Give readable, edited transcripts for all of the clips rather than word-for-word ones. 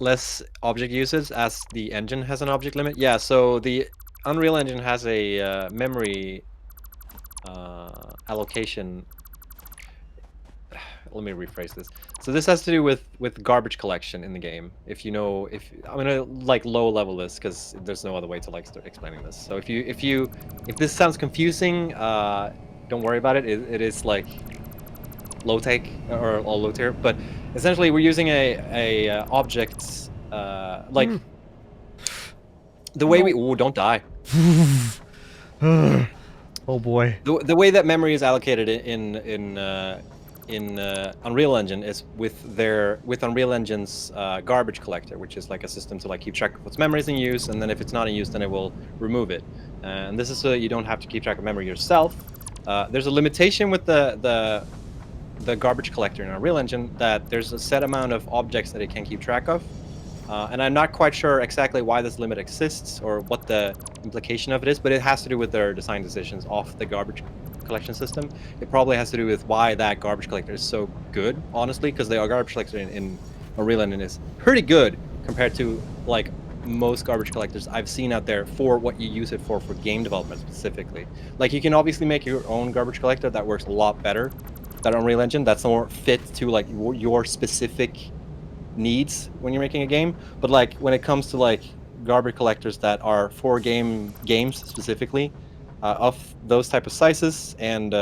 less object usage as the engine has an object limit. Yeah, so the Unreal Engine has a memory allocation. Let me rephrase this. So this has to do with garbage collection in the game. If you know, if I'm gonna like low level this because there's no other way to like start explaining this. So if this sounds confusing, don't worry about it. It is like low tech or low tier, but essentially we're using a objects like the way we don't die. Oh boy. The way that memory is allocated in Unreal Engine is with Unreal Engine's garbage collector, which is like a system to like keep track of what's memories in use, and then if it's not in use, then it will remove it. And this is so you don't have to keep track of memory yourself. There's a limitation with the garbage collector in Unreal Engine that there's a set amount of objects that it can keep track of. And I'm not quite sure exactly why this limit exists or what the implication of it is, but it has to do with their design decisions off the garbage collection system. It probably has to do with why that garbage collector is so good, honestly, because the garbage collector in Unreal Engine is pretty good compared to like most garbage collectors I've seen out there for what you use it for game development specifically. Like you can obviously make your own garbage collector that works a lot better than Unreal Engine. That's more fit to like your specific needs when you're making a game, but like when it comes to like garbage collectors that are for games specifically of those type of sizes and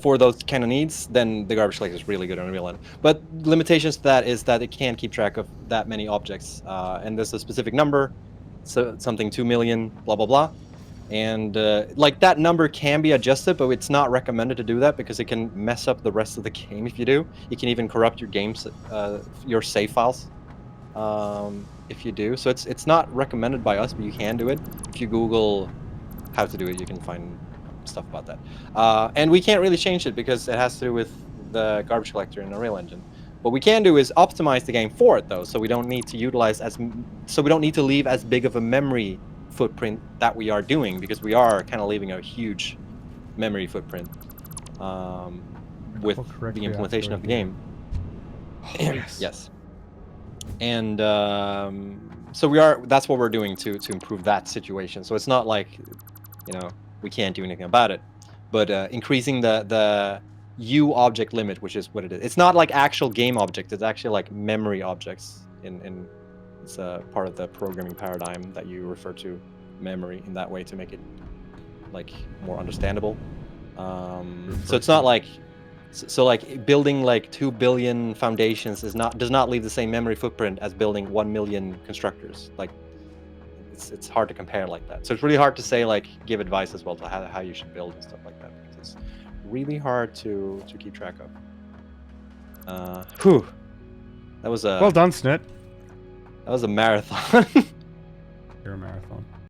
for those kind of needs, then the garbage collector is really good on Unreal Engine. But limitations to that is that it can't keep track of that many objects, and there's a specific number, so something 2 million, blah blah blah. And like that number can be adjusted, but it's not recommended to do that because it can mess up the rest of the game if you do. You can even corrupt your games, your save files, if you do. So it's not recommended by us, but you can do it. If you Google how to do it, you can find stuff about that. And we can't really change it because it has to do with the garbage collector in Unreal Engine. What we can do is optimize the game for it, though, so we don't need to utilize so we don't need to leave as big of a memory footprint that we are doing, because we are kind of leaving a huge memory footprint with the implementation of the game. Yes. And so that's what we're doing to improve that situation. So it's not like, we can't do anything about it, but increasing the U object limit, which is what it is. It's not like actual game objects, it's actually like memory objects in it's part of the programming paradigm that you refer to memory in that way to make it like more understandable. So it's not like like building like 2 billion foundations does not leave the same memory footprint as building 1 million constructors. Like it's hard to compare like that. So it's really hard to say, like, give advice as well to how you should build and stuff like that, because it's really hard to keep track of. That was a well done, Snit. That was a marathon. You're a marathon.